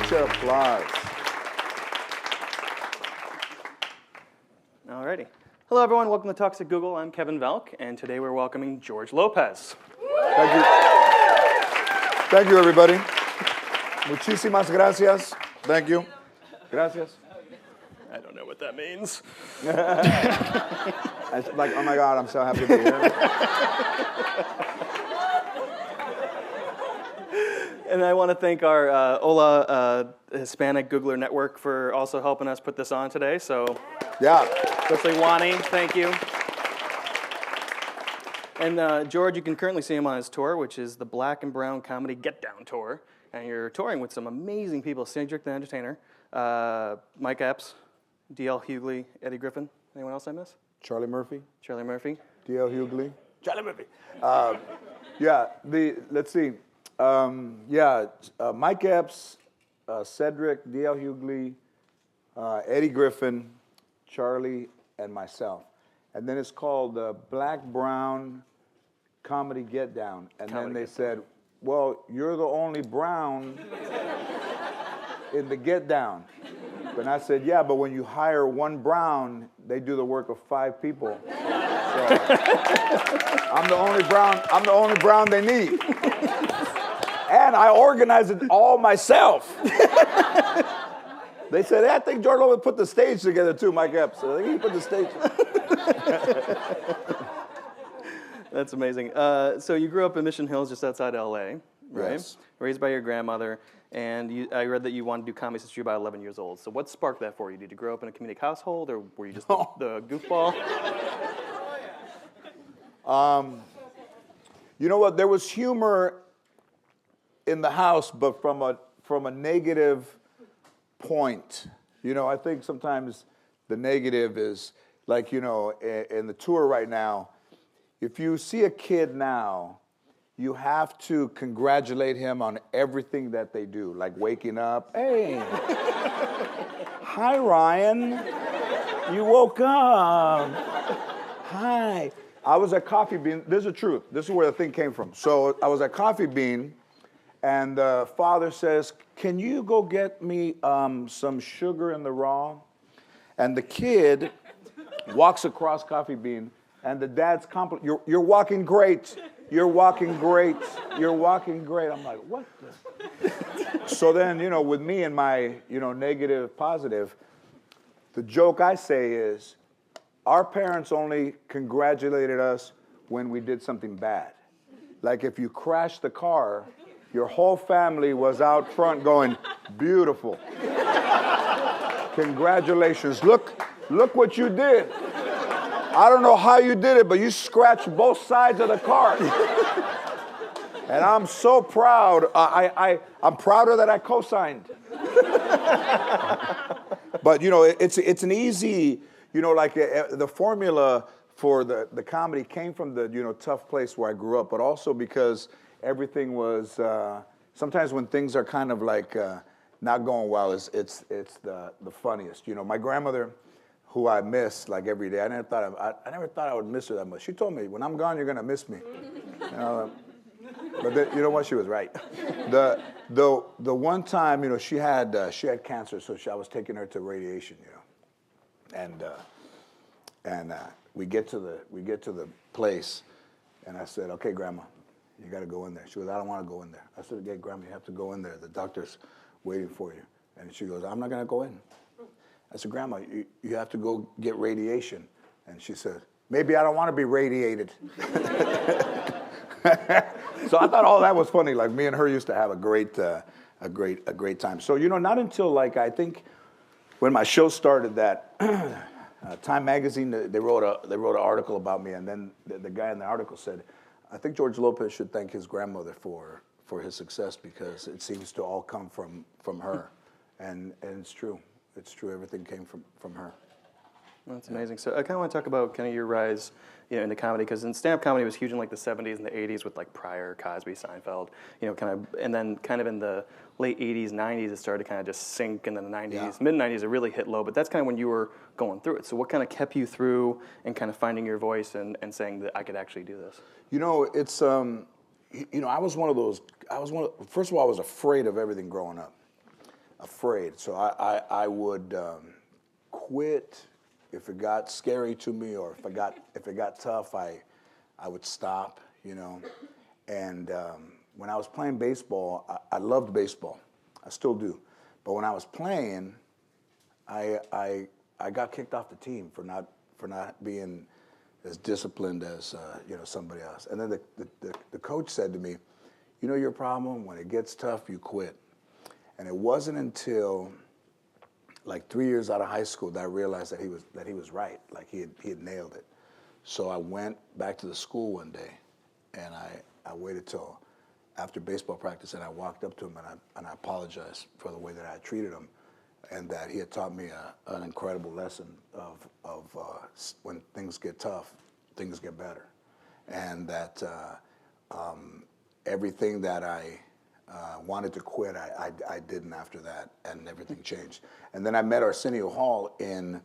bunch of applause. Alrighty. Hello, everyone. Welcome to Talks at Google. I'm Kevin Vlk, and today we're welcoming George Lopez. Thank you. Thank you, everybody. Muchísimas gracias. Thank you. Gracias. I don't know what that means. It's like, oh my God, I'm so happy to be here. And I want to thank our HOLA Hispanic Googler Network for also helping us put this on today. So, Yeah. especially Wani, thank you. And George, you can currently see him on his tour, which is the Black and Brown Comedy Get Down Tour. And you're touring with some amazing people: Cedric the Entertainer, Mike Epps, D.L. Hughley, Eddie Griffin. Anyone else I miss? Charlie Murphy. Charlie Murphy. D.L. Hughley. Charlie Murphy. Let's see. Mike Epps, Cedric, D.L. Hughley, Eddie Griffin, Charlie, and myself. And then it's called the Black Brown Comedy Get Down. And then they said, well, you're the only brown in the Get Down. And I said, yeah, but when you hire one brown, they do the work of 5 people. So I'm the only brown they need. And I organized it all myself. They said, hey, I think George Lopez put the stage together too, Mike Epps. So I think he put the stage. That's amazing. So you grew up in Mission Hills, just outside L.A., right? Yes. Raised by your grandmother, and I read that you wanted to do comedy since you were about 11 years old. So what sparked that for you? Did you grow up in a comedic household, or were you just the goofball? You know what? There was humor in the house, but from a negative point. You know, I think sometimes the negative is like, you know, in the tour right now, if you see a kid now, you have to congratulate him on everything that they do, like waking up. Hey, hi, Ryan. You woke up. Hi. I was at Coffee Bean. This is the truth. This is where the thing came from. So I was at Coffee Bean, and the father says, can you go get me some sugar in the raw? And the kid walks across Coffee Bean, and the dad's compliment, you're walking great. You're walking great. You're walking great. I'm like, what the? So then, you know, with me and my, you know, negative, positive, the joke I say is, our parents only congratulated us when we did something bad. Like if you crashed the car, your whole family was out front going, beautiful. Congratulations. Look what you did. I don't know how you did it, but you scratched both sides of the car. And I'm so proud. I'm prouder that I co-signed. But, you know, it's an easy, you know, like the formula for the comedy came from the, you know, tough place where I grew up, but also because everything was, sometimes when things are kind of like not going well, it's the funniest. You know, my grandmother, who I miss like every day, I never thought I would miss her that much. She told me, when I'm gone, you're gonna miss me. You know, but you know what? She was right. The one time, you know, she had cancer, so I was taking her to radiation, you know, and we get to the place, and I said, okay, Grandma, you got to go in there. She goes, I don't want to go in there. I said, okay, Grandma, you have to go in there. The doctor's waiting for you. And she goes, I'm not going to go in. I said, Grandma, you have to go get radiation. And she said, maybe I don't want to be radiated. So I thought all that was funny. Like me and her used to have a great time. So, you know, not until like, I think when my show started that, Time Magazine, they wrote an article about me, and then the guy in the article said, I think George Lopez should thank his grandmother for his success, because it seems to all come from her. And it's true. It's true. Everything came from her. That's amazing. So I kind of want to talk about kind of your rise, you know, into comedy, because stand-up comedy was huge in like the 70s and the 80s with like Pryor, Cosby, Seinfeld, you know, kind of, and then kind of in the late 80s, 90s, it started to kind of just sink, and then the 90s, mid-90s, it really hit low, but that's kind of when you were going through it. So what kind of kept you through and kind of finding your voice and saying that I could actually do this? You know, it's, you know, I was one of those, first of all, I was afraid of everything growing up. afraid. So I would quit if it got scary to me, or if it got tough, I would stop, you know. And when I was playing baseball, I loved baseball. I still do. But when I was playing, I got kicked off the team for not being as disciplined as somebody else. And then the coach said to me, "You know your problem? When it gets tough, you quit." And it wasn't until like 3 years out of high school that I realized that he was right. Like he had nailed it. So I went back to the school one day, and I waited till after baseball practice, and I walked up to him and I apologized for the way that I had treated him, and that he had taught me an incredible lesson of when things get tough, things get better, and that everything that I wanted to quit, I didn't after that, and everything changed. And then I met Arsenio Hall in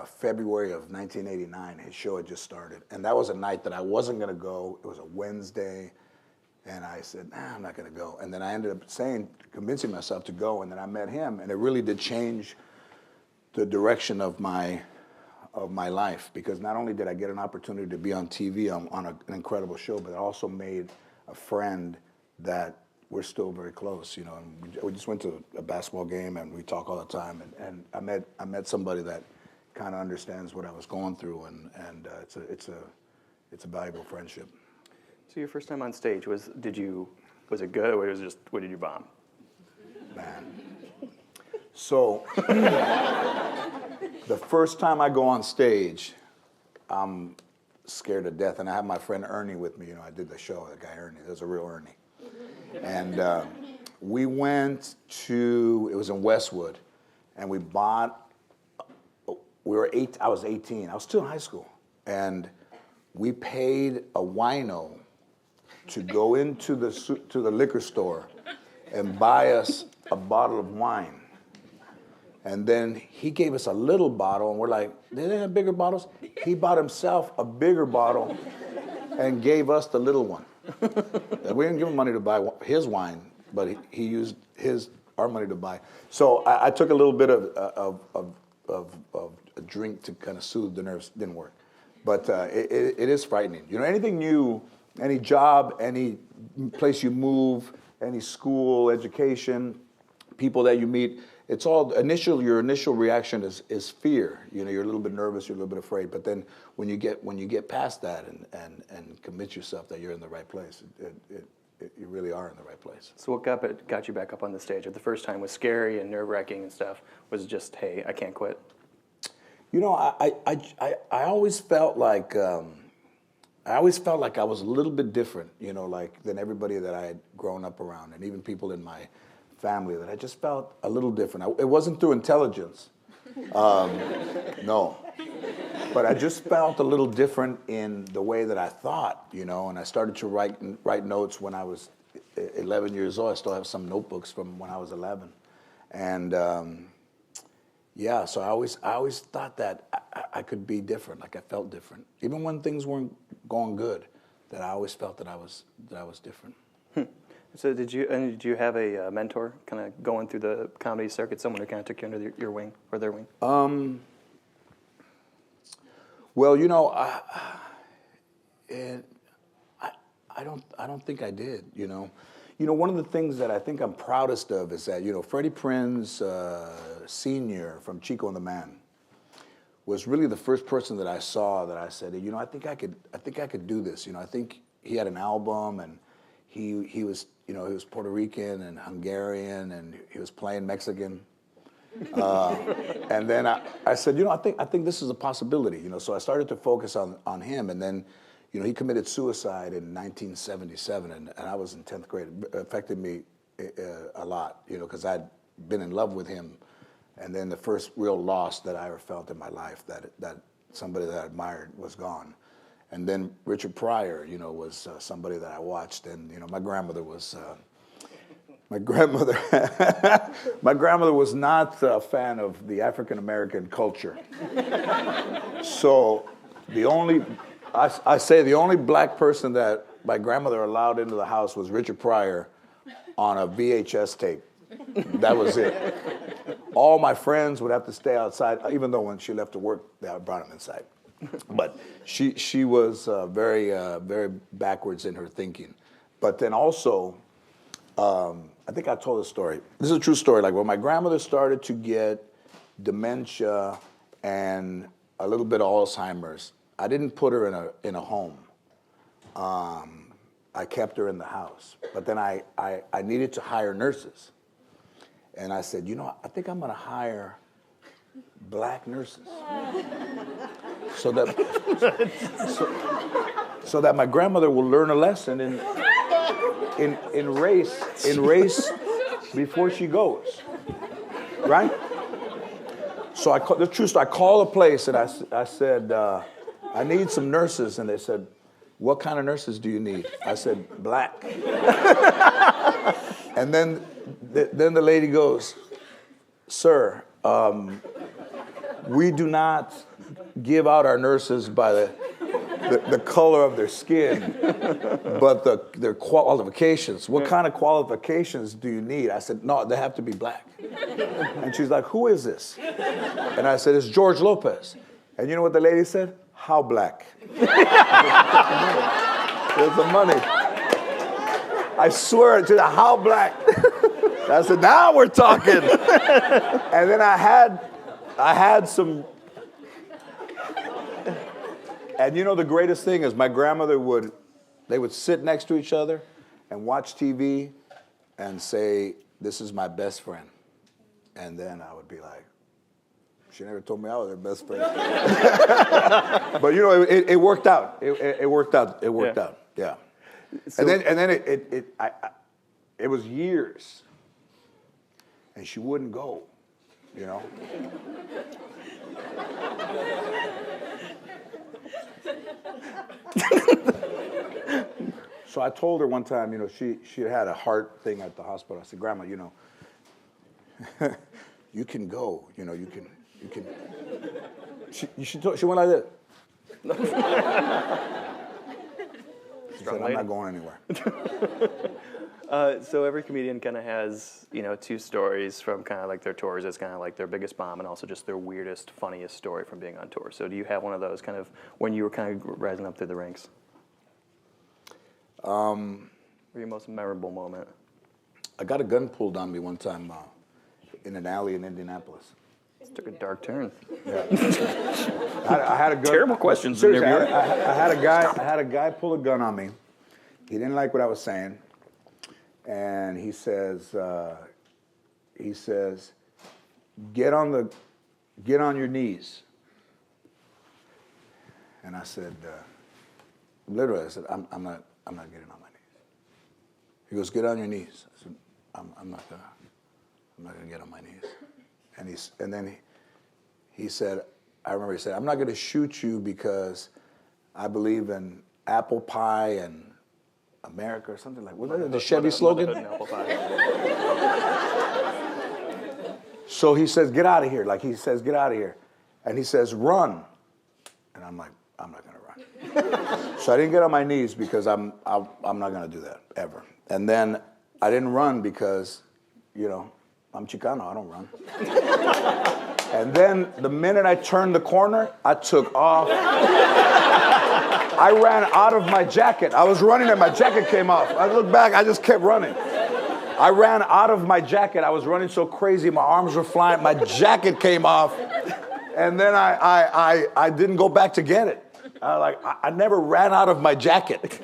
February of 1989. His show had just started, and that was a night that I wasn't going to go. It was a Wednesday, and I said, "Nah, I'm not going to go." And then I ended up convincing myself to go, and then I met him, and it really did change the direction of my life, because not only did I get an opportunity to be on TV on an incredible show, but I also made a friend that we're still very close, you know. And we just went to a basketball game, and we talk all the time. And I met somebody that kind of understands what I was going through, and it's a valuable friendship. So your first time on stage, was it good, or was it just, what did you bomb? Man. So the first time I go on stage, I'm scared to death, and I have my friend Ernie with me. You know, I did the show. The guy Ernie, there's a real Ernie, and we went to. It was in Westwood, and we bought. I was 18. I was still in high school, and we paid a wino to go into the liquor store and buy us a bottle of wine. And then he gave us a little bottle, and we're like, "They have bigger bottles?" He bought himself a bigger bottle and gave us the little one. We didn't give him money to buy his wine, but he used our money to buy. So I took a little bit of a drink to kind of soothe the nerves. Didn't work, but it is frightening. You know, anything new, any job, any place you move, any school, education, people that you meet. It's all your initial reaction is fear. You know, you're a little bit nervous, you're a little bit afraid. But then when you get past that and convince yourself that you're in the right place, you really are in the right place. So what got you back up on the stage? The first time was scary and nerve-wracking and stuff. Was it just, hey, I can't quit? You know, I always felt like I was a little bit different. You know, like than everybody that I had grown up around, and even people in my family, that I just felt a little different. It wasn't through intelligence, no, but I just felt a little different in the way that I thought, you know. And I started to write notes when I was 11 years old. I still have some notebooks from when I was 11, and yeah. So I always thought that I could be different. Like I felt different, even when things weren't going good. That I always felt that I was different. So did you have a mentor kind of going through the comedy circuit, someone who kind of took you under your wing or their wing? Well, you know, I don't think I did. You know, one of the things that I think I'm proudest of is that, you know, Freddie Prinze Sr. from Chico and the Man was really the first person that I saw that I said, you know, I think I could do this. You know, I think he had an album, and he was, you know, he was Puerto Rican and Hungarian, and he was playing Mexican. And then I said, you know, I think this is a possibility. You know, so I started to focus on him, and then, you know, he committed suicide in 1977, and I was in 10th grade. It affected me a lot, you know, because I'd been in love with him, and then the first real loss that I ever felt in my life, that somebody that I admired was gone. And then Richard Pryor, you know, was somebody that I watched, and you know, my grandmother was not a fan of the African American culture. So the only black person that my grandmother allowed into the house was Richard Pryor on a VHS tape. That was it. All my friends would have to stay outside, even though when she left to work, they brought them inside. But she was very backwards in her thinking. But then also, I think I told a story. This is a true story. Like when my grandmother started to get dementia and a little bit of Alzheimer's, I didn't put her in a home. I kept her in the house. But then I needed to hire nurses. And I said, I think I'm going to hire black nurses. So that my grandmother will learn a lesson in race before she goes. Right? So I called a place and I said, I need some nurses. And they said, what kind of nurses do you need? I said, black. And then the lady goes, sir, we do not give out our nurses by the color of their skin, but their qualifications. What kind of qualifications do you need? I said, no, they have to be black. And she's like, who is this? And I said, it's George Lopez. And you know what the lady said? How black? There's the money. I swear to the how black. I said, now we're talking. And then I had some. And the greatest thing is my grandmother they would sit next to each other and watch TV and say, this is my best friend. And then I would be like, she never told me I was her best friend. But it worked out. It worked out. It worked out. Yeah. So, and then it was years, and she wouldn't go. So I told her one time, she had a heart thing at the hospital. I said, Grandma, you can go. You can. She went like this. She said, I'm not going anywhere. So every comedian kind of has, two stories from kind of like their tours. It's kind of like their biggest bomb and also just their weirdest, funniest story from being on tour. So do you have one of those kind of when you were kind of rising up through the ranks? Or your most memorable moment? I got a gun pulled on me one time in an alley in Indianapolis. This took a dark turn. Yeah. I had a gun. Terrible questions. Seriously, I had a guy pull a gun on me. He didn't like what I was saying, and he says, get on your knees. And I said, literally, I said, I'm not getting on my knees. He goes, get on your knees. I said, I'm not gonna get on my knees. And then he said, I remember he said, I'm not going to shoot you because I believe in apple pie and America or something like that. The Chevy slogan? Apple pie. So he says, get out of here. Like he says, get out of here. And he says, run. And I'm like, I'm not going to run. So I didn't get on my knees because I'm not going to do that ever. And then I didn't run because, I'm Chicano, I don't run. And then the minute I turned the corner, I took off. I ran out of my jacket. I was running and my jacket came off. I looked back, I just kept running. I ran out of my jacket. I was running so crazy, my arms were flying, my jacket came off. And then I didn't go back to get it. I never ran out of my jacket.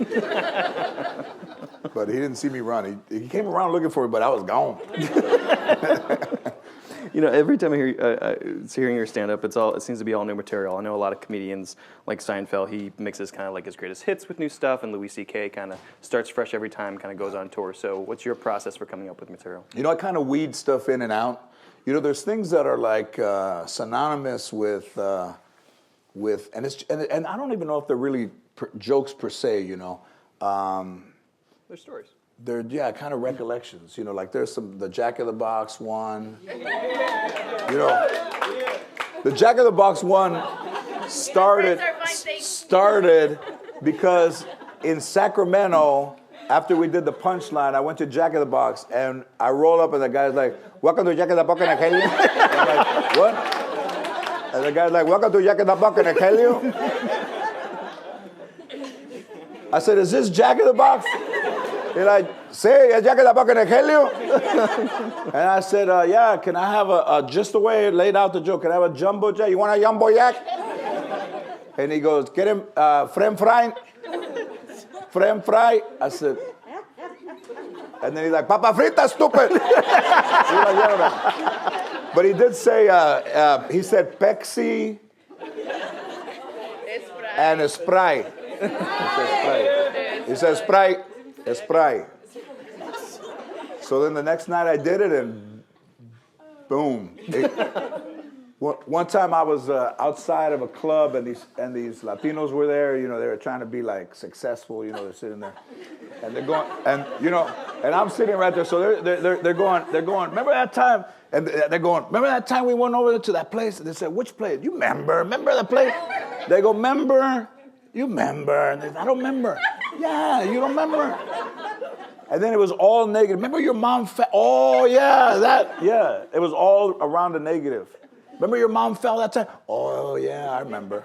But he didn't see me run. He came around looking for me, but I was gone. Every time I hear hearing your stand-up, it seems to be all new material. I know a lot of comedians, like Seinfeld, he mixes kind of like his greatest hits with new stuff, and Louis C.K. kind of starts fresh every time, kind of goes on tour. So what's your process for coming up with material? I kind of weed stuff in and out. There's things that are like synonymous with and I don't even know if they're really jokes per se, They're stories. They're, kind of recollections. Like there's the Jack in the Box one. The Jack in the Box one started because in Sacramento, after we did the punchline, I went to Jack in the Box, and I roll up, and the guy's like, "Welcome to Jack in the Box, can I kill you?" I'm like, "What?" And the guy's like, "Welcome to Jack in the Box, can I kill you?" I said, "Is this Jack in the Box?" He's like, "Say, Jack in the Box, can I kill you?" And I said, "Yeah, can I have just the way it laid out the joke, can I have a jumbo jack? You want a jumbo jack?" And he goes, "Get him, frame fry. Frame fry." I said, and then he's like, "Papa frita, stupid." But he did say, he said Pepsi and a Sprite. He said Sprite, a Sprite. So then the next night I did it, and boom. One time I was outside of a club, and these Latinos were there. You know, they were trying to be like successful. You know, they're sitting there, and they're going, and you know, and I'm sitting right there. So they're going. Remember that time? And they're going. Remember that time we went over to that place? And they said, "Which place? You remember the place?" They go, "Member? You remember?" And they said, "I don't remember." "Yeah, you don't remember." And then it was all negative. "Remember your mom fell?" "Oh yeah, that yeah." It was all around the negative. "Remember your mom fell that time?" "Oh yeah, I remember."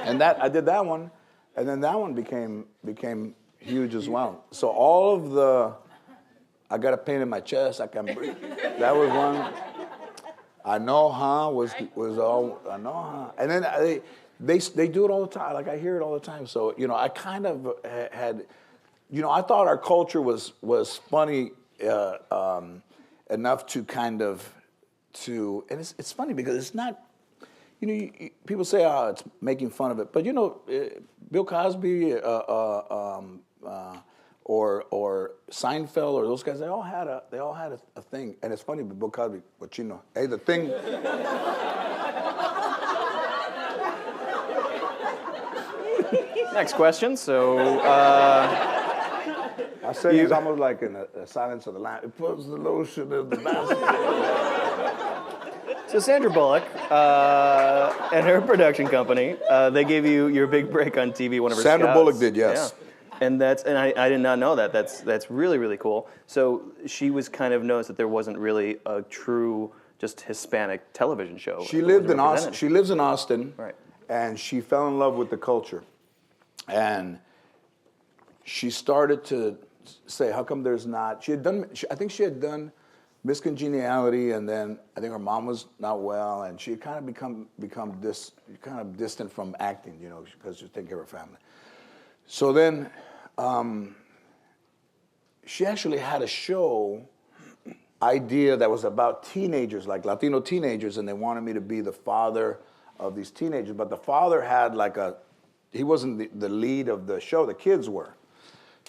And I did that one, and then that one became huge as well. So all of the, I got a pain in my chest, I can breathe. That was one. I know, huh? Was all I know, huh? And then they do it all the time. Like I hear it all the time. So you know, I kind of had, you know, I thought our culture was funny enough to kind of. And it's funny because it's not, you know, people say, "Oh, it's making fun of it," but you know, Bill Cosby or Seinfeld or those guys, they all had a thing, and it's funny. But Bill Cosby, Chino, hey, the thing. Next question. So. I said he's almost like in the Silence of the Lambs. It puts the lotion in the basket. So Sandra Bullock and her production company, they gave you your big break on TV. One of her Sandra scouts. Bullock did, yes. Yeah. And I did not know that. That's really, really cool. So she was kind of noticed that there wasn't really a true just Hispanic television show. She lived in Austin. She lives in Austin, right? And she fell in love with the culture, and she started to say, "How come there's not?" I think she had done Miss Congeniality, and then I think her mom was not well, and she had kind of become distant from acting, you know, because she was taking care of her family. So then, she actually had a show idea that was about teenagers, like Latino teenagers, and they wanted me to be the father of these teenagers. But the father had he wasn't the lead of the show, the kids were.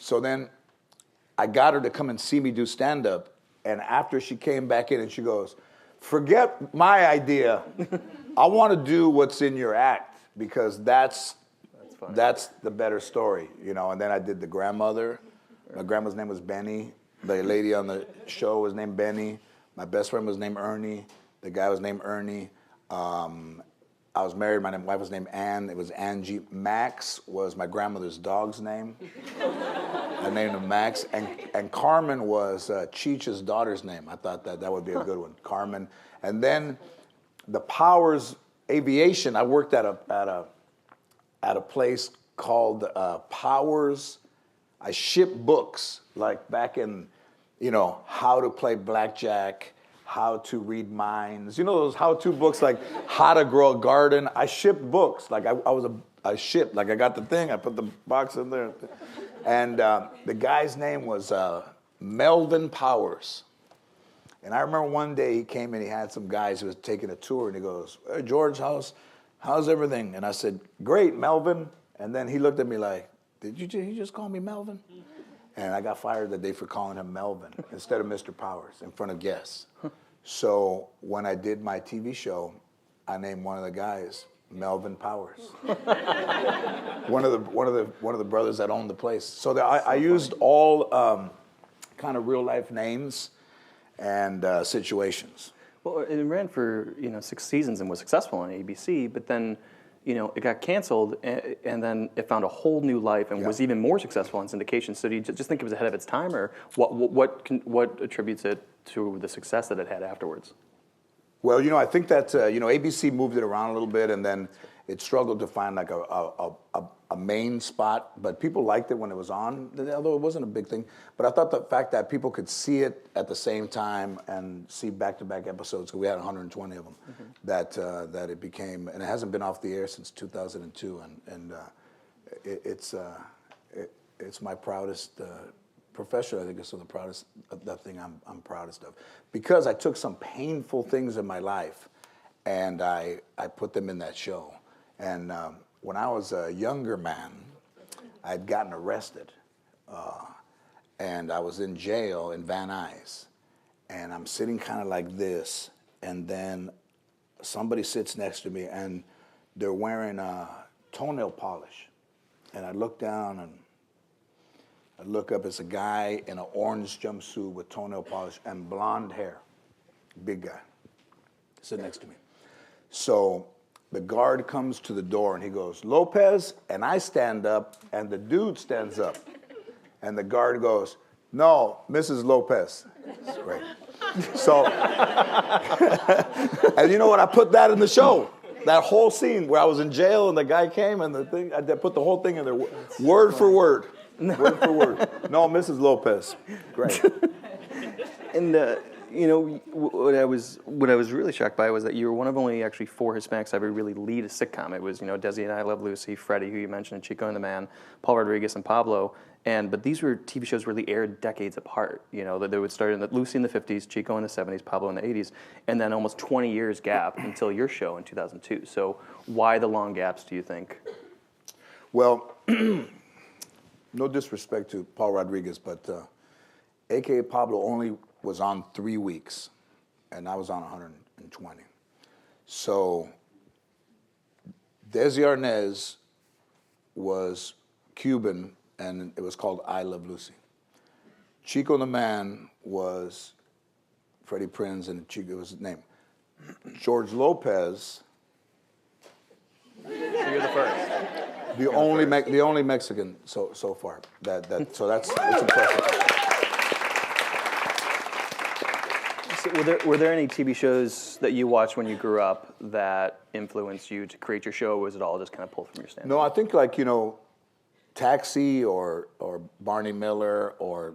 So then I got her to come and see me do stand-up, and after she came back in and she goes, "Forget my idea. I want to do what's in your act, because that's the better story, you know." And then I did the grandmother. My grandma's name was Benny. The lady on the show was named Benny. My best friend was named Ernie. The guy was named Ernie. I was married. My wife was named Ann. It was Angie. Max was my grandmother's dog's name. I named him Max. And Carmen was Cheech's daughter's name. I thought that would be a good one, Carmen. And then the Powers Aviation. I worked at a place called Powers. I shipped books, like back in, you know, how to play blackjack, how to read minds. You know those how-to books, like how to grow a garden? I shipped books. Like I shipped. Like I got the thing, I put the box in there. And the guy's name was Melvin Powers. And I remember one day he came and he had some guys who was taking a tour, and he goes, "Hey, George, how's everything?" And I said, "Great, Melvin." And then he looked at me like, "Did you just call me Melvin?" And I got fired that day for calling him Melvin instead of Mr. Powers in front of guests. So when I did my TV show, I named one of the guys Melvin Powers. one of the brothers that owned the place. So I used all kind of real life names and situations. Well, it ran for 6 seasons and was successful on ABC, but then it got canceled, and then it found a whole new life and was even more successful on syndication. So do you just think it was ahead of its time, or what attributes it to the success that it had afterwards? Well, I think that ABC moved it around a little bit, and then it struggled to find like a main spot. But people liked it when it was on, although it wasn't a big thing. But I thought the fact that people could see it at the same time and see back-to-back episodes, because we had 120 of them, that it became, and it hasn't been off the air since 2002, and it's my proudest. Professionally, I think it's the thing I'm proudest of, because I took some painful things in my life, and I put them in that show. And when I was a younger man, I'd gotten arrested, and I was in jail in Van Nuys, and I'm sitting kind of like this, and then somebody sits next to me, and they're wearing toenail polish, and I look down and I look up, it's a guy in an orange jumpsuit with toenail polish and blonde hair, big guy, sitting next to me. So the guard comes to the door and he goes, "Lopez," and I stand up and the dude stands up. And the guard goes, "No, Mrs. Lopez." That's great. So, and you know what? I put that in the show. That whole scene where I was in jail and the guy came and the thing, I put the whole thing in there, word for word. Word for word. "No, Mrs. Lopez." Great. And what I was really shocked by was that you were one of only actually 4 Hispanics to ever really lead a sitcom. It was Desi and I Love Lucy, Freddie, who you mentioned, Chico and the Man, Paul Rodriguez, and Pablo. But these were TV shows really aired decades apart. That they would start in Lucy in the 50s, Chico in the 70s, Pablo in the 80s, and then almost 20 years gap until your show in 2002. So why the long gaps, do you think? Well, no disrespect to Paul Rodriguez, but AKA Pablo only was on 3 weeks, and I was on 120. So Desi Arnaz was Cuban, and it was called I Love Lucy. Chico the Man was Freddie Prinze, and Chico was his name. George Lopez. So you're the first. The only Mexican so far. So that's impressive. So were there any TV shows that you watched when you grew up that influenced you to create your show, or was it all just kind of pulled from your stand-up? No, I think Taxi or Barney Miller or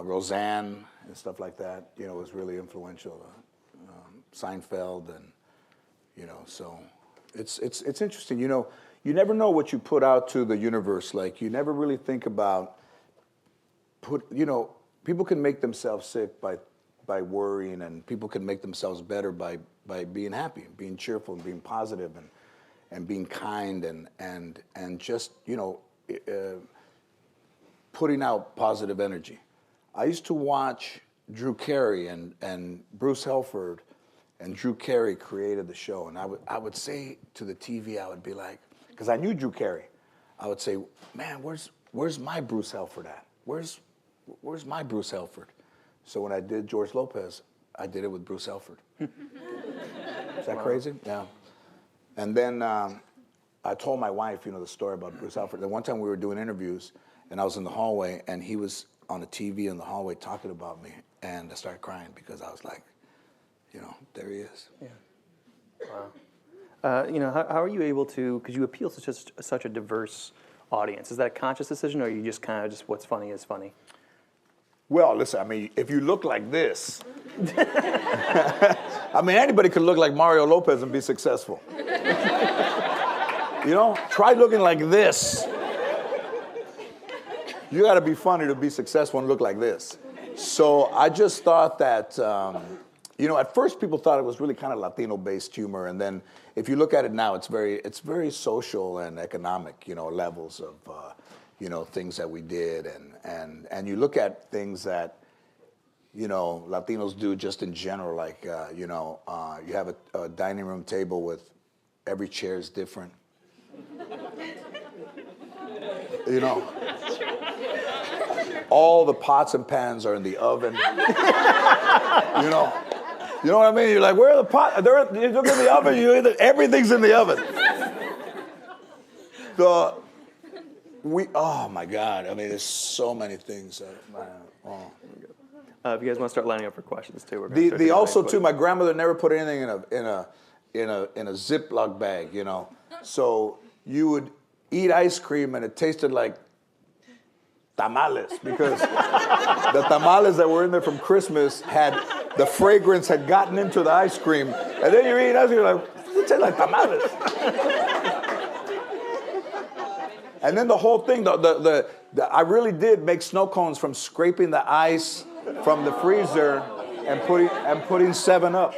Roseanne and stuff like that. Was really influential. Seinfeld and so. It's interesting, you never know what you put out to the universe. Like, you never really think about people can make themselves sick by worrying, and people can make themselves better by being happy and being cheerful and being positive and being kind and just, putting out positive energy. I used to watch Drew Carey and Bruce Helford. And Drew Carey created the show, and I would say to the TV, I would be like, because I knew Drew Carey, I would say, "Man, where's my Bruce Helford at? Where's my Bruce Helford?" So when I did George Lopez, I did it with Bruce Helford. Is that crazy? Yeah. And then I told my wife, the story about Bruce Helford. Then one time we were doing interviews, and I was in the hallway, and he was on the TV in the hallway talking about me, and I started crying because I was like, there he is. Yeah. Wow. How are you able to, because you appeal to such a diverse audience, is that a conscious decision, or are you just kind of just what's funny is funny? Well, listen, if you look like this, anybody could look like Mario Lopez and be successful. Try looking like this. You got to be funny to be successful and look like this. So I just thought that, at first people thought it was really kind of Latino-based humor, and then if you look at it now, it's very social and economic, levels of, things that we did, and you look at things that, Latinos do just in general, like, you have a dining room table with every chair is different. All the pots and pans are in the oven. You know what I mean? You're like, where are the pot? You look in the oven, everything's in the oven. Oh my God. I mean, there's so many things. If you guys want to start lining up for questions too, we're going The also too, my grandmother never put anything in a Ziploc bag, you know. So you would eat ice cream and it tasted like tamales because the tamales that were in there from Christmas the fragrance had gotten into the ice cream, and then you eat ice cream, you're like, it tastes like tamales. And then the whole thing, I really did make snow cones from scraping the ice from the freezer and putting 7-Up.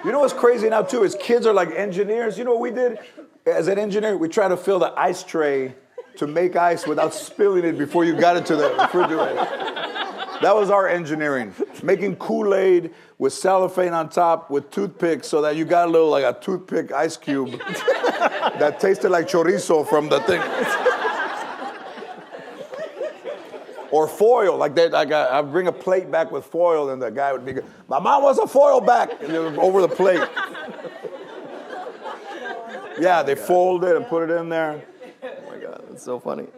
You know what's crazy now too is kids are like engineers. You know what we did as an engineer? We try to fill the ice tray to make ice without spilling it before you got it to the refrigerator. That was our engineering. Making Kool-Aid with cellophane on top with toothpicks so that you got like a toothpick ice cube that tasted like chorizo from the thing. Or foil, I bring a plate back with foil, and the guy would be, my mom wants a foil back, and it was over the plate. Yeah, they fold it and put it in there. Oh my God, that's so funny.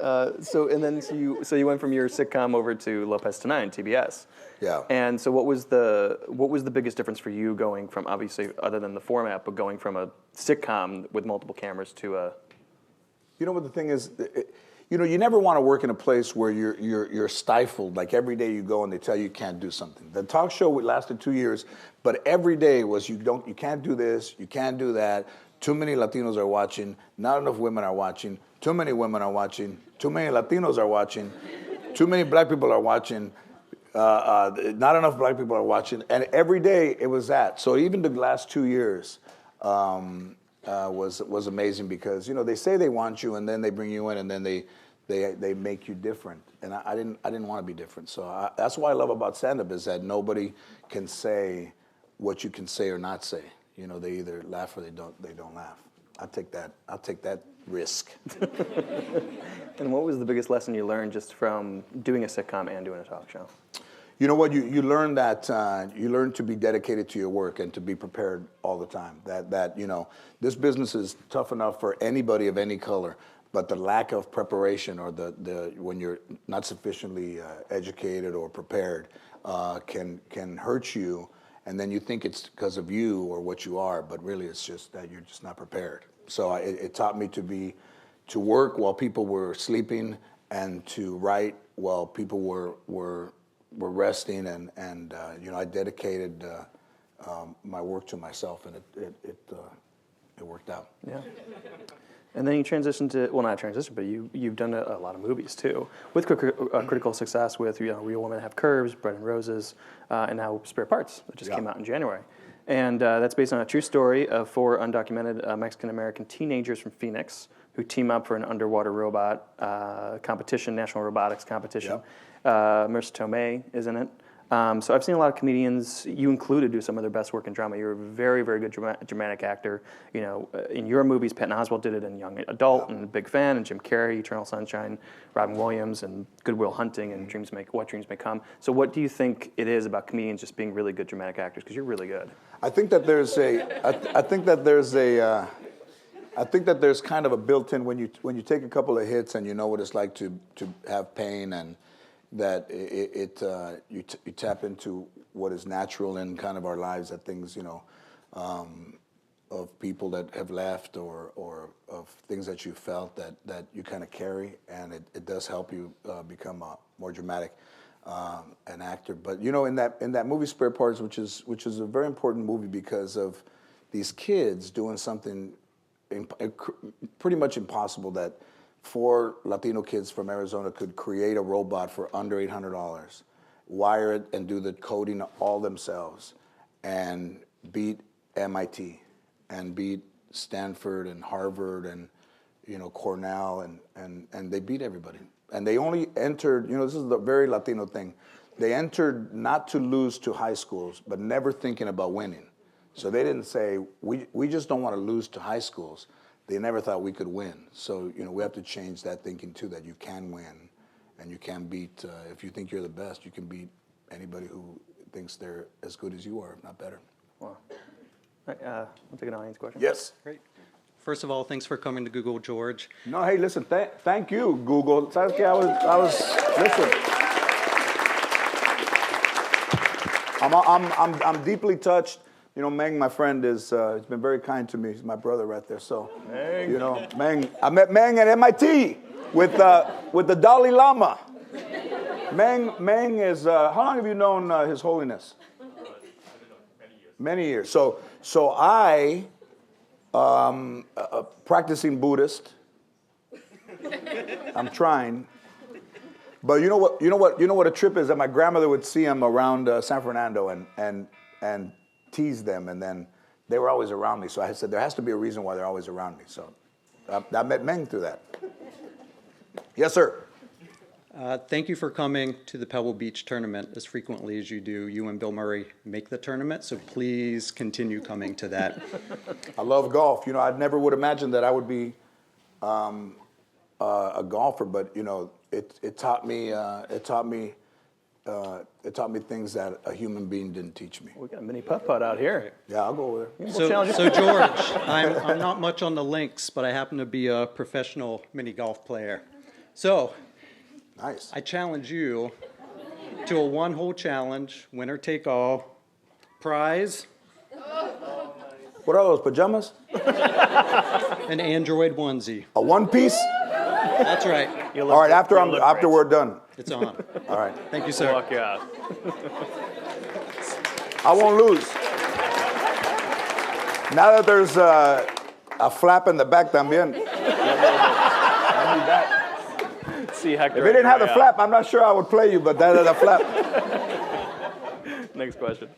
So you went from your sitcom over to Lopez Tonight, TBS. Yeah. And so what was the biggest difference for you going from, obviously other than the format, but going from a sitcom with multiple cameras to a? You know what the thing is. You never want to work in a place where you're stifled. Like every day you go and they tell you can't do something. The talk show lasted 2 years, but every day was you can't do this, you can't do that. Too many Latinos are watching. Not enough women are watching. Too many women are watching. Too many Latinos are watching. Too many black people are watching. Not enough black people are watching. And every day it was that. So even the last 2 years. Was amazing because they say they want you and then they bring you in and then they make you different, and I didn't want to be different. So that's what I love about stand-up is that nobody can say what you can say or not say. They either laugh or they don't laugh. I'll take that risk. And what was the biggest lesson you learned just from doing a sitcom and doing a talk show? You know what? You learn that you learn to be dedicated to your work and to be prepared all the time. That this business is tough enough for anybody of any color, but the lack of preparation or the when you're not sufficiently educated or prepared can hurt you, and then you think it's because of you or what you are, but really it's just that you're just not prepared. So it taught me to work while people were sleeping and to write while people were resting, and I dedicated my work to myself, and it worked out. Yeah. And then you transitioned to, well, not transitioned, but you've done a lot of movies too, with critical success with Real Women Have Curves, Bread and Roses, and now Spare Parts, that just came out in January. And that's based on a true story of 4 undocumented Mexican-American teenagers from Phoenix who team up for an underwater robot competition, national robotics competition. Yep. Marissa Tomei is in it. So I've seen a lot of comedians, you included, do some of their best work in drama. You're a very, very good dramatic actor. In your movies, Patton Oswalt did it in Young Adult, and a big fan, and Jim Carrey, Eternal Sunshine, Robin Williams, and Good Will Hunting, and What Dreams May Come. So what do you think it is about comedians just being really good dramatic actors? Because you're really good. I think that there's kind of a built-in when you take a couple of hits and you know what it's like to have pain, and that you tap into what is natural in kind of our lives, that things of people that have left or of things that you felt that you kind of carry, and it does help you become more dramatic an actor. But in that movie Spare Parts, which is a very important movie because of these kids doing something pretty much impossible, that 4 Latino kids from Arizona could create a robot for under $800, wire it and do the coding all themselves, and beat MIT and beat Stanford and Harvard and Cornell, and they beat everybody. And they only entered, this is the very Latino thing, they entered not to lose to high schools, but never thinking about winning. So they didn't say, we just don't want to lose to high schools. They never thought we could win. So, we have to change that thinking too, that you can win and you can beat, if you think you're the best, you can beat anybody who thinks they're as good as you are, if not better. Wow. All right, we'll take an audience question. Yes. Great. First of all, thanks for coming to Google, George. No, hey, listen, thank you, Google. ¿Sabes qué? Listen. I'm deeply touched. You know, Meng, my friend, has been very kind to me. He's my brother right there. So, Meng. you know, Meng. I met Meng at MIT with the Dalai Lama. Meng is. How long have you known His Holiness? Many years. So I, a practicing Buddhist. I'm trying. But you know what a trip is? That my grandmother would see him around San Fernando and tease them, and then they were always around me. So I said there has to be a reason why they're always around me. So I met Meng through that. Yes, sir. Thank you for coming to the Pebble Beach tournament as frequently as you do. You and Bill Murray make the tournament, so please continue coming to that. I love golf. You know, I never would imagine that I would be a golfer, but you know, it taught me things that a human being didn't teach me. We got a mini putt-putt out here. Yeah, I'll go over there. So George, I'm not much on the links, but I happen to be a professional mini golf player. So Nice. I challenge you to a one-hole challenge, winner take all, prize, What are those, pajamas? an Android onesie. A one piece? That's right. All right, after we're done. It's on. All right. Thank you, sir. Fuck yeah. I won't lose. Now that there's a flap in the back también. I need that. See Hector. If it didn't have the flap, I'm not sure I would play you, but that is a flap. Next question.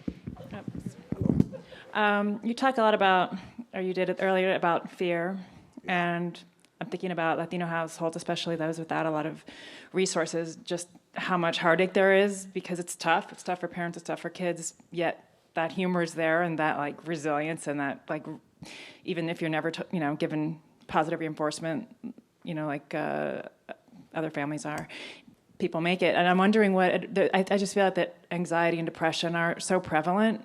You talk a lot about, or you did it earlier, about fear, and I'm thinking about Latino households, especially those without a lot of resources, just how much heartache there is, because it's tough. It's tough for parents, it's tough for kids, yet that humor is there, and that like resilience, and that like, even if you're never given positive reinforcement, like other families are, people make it. And I'm wondering I just feel like that anxiety and depression are so prevalent,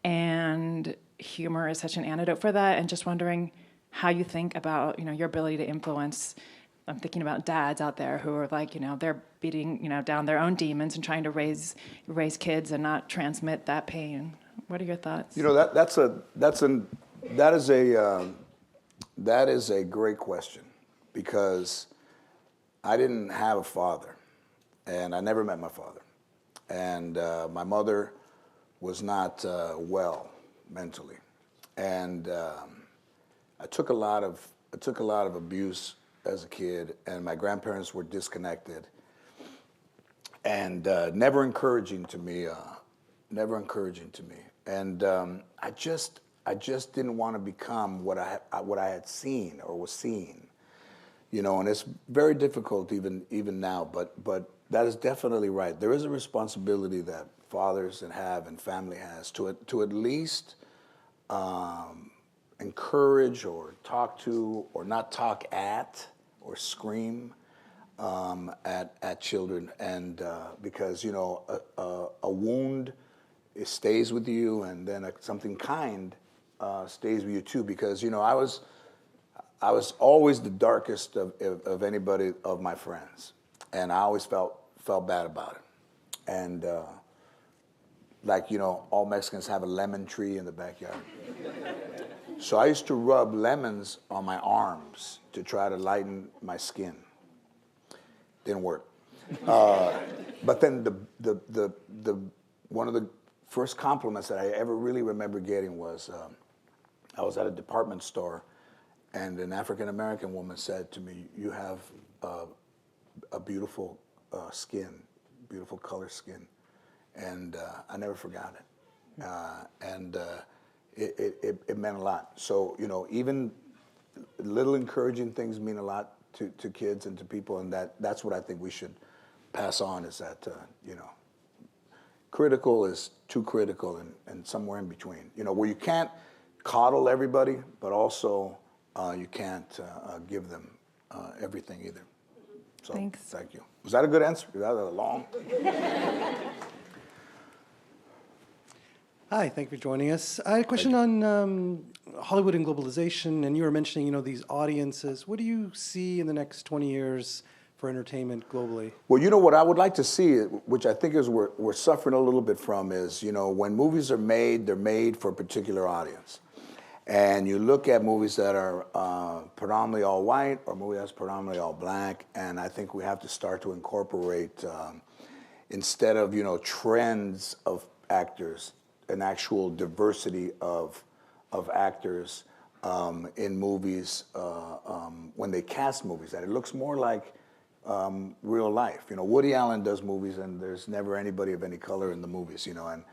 and humor is such an antidote for that, and just wondering how you think about, your ability to influence. I'm thinking about dads out there who are like, they're beating, down their own demons and trying to raise kids and not transmit that pain. What are your thoughts? That is a great question, because I didn't have a father, and I never met my father, and my mother was not well mentally, and I took a lot of abuse as a kid, and my grandparents were disconnected, and never encouraging to me, and I just didn't want to become what I had seen or was seeing. And it's very difficult even now, but that is definitely right. There is a responsibility that fathers and family has to at least encourage or talk to or not talk at or scream at children, and because a wound, it stays with you, and then something kind stays with you too, because I was always the darkest of anybody of my friends, and I always felt bad about it. And all Mexicans have a lemon tree in the backyard. So I used to rub lemons on my arms to try to lighten my skin. Didn't work. But then the one of the first compliments that I ever really remember getting was I was at a department store, and an African-American woman said to me, "You have a beautiful skin, beautiful color skin." And I never forgot it. It meant a lot. So, even little encouraging things mean a lot to kids and to people, and that's what I think we should pass on, is that, critical is too critical, and somewhere in between. Where you can't coddle everybody, but also you can't give them everything either. So, Thanks. Thank you. Was that a good answer? Was that a long? Hi, thank you for joining us. I had a question on Hollywood and globalization, and you were mentioning, these audiences. What do you see in the next 20 years for entertainment globally? Well, what I would like to see, which I think is we're suffering a little bit from, is, when movies are made, they're made for a particular audience. And you look at movies that are predominantly all white or movies that's predominantly all black, and I think we have to start to incorporate, instead of, trends of actors, an actual diversity of actors in movies when they cast movies, that it looks more like real life. Woody Allen does movies and there's never anybody of any color in the movies, and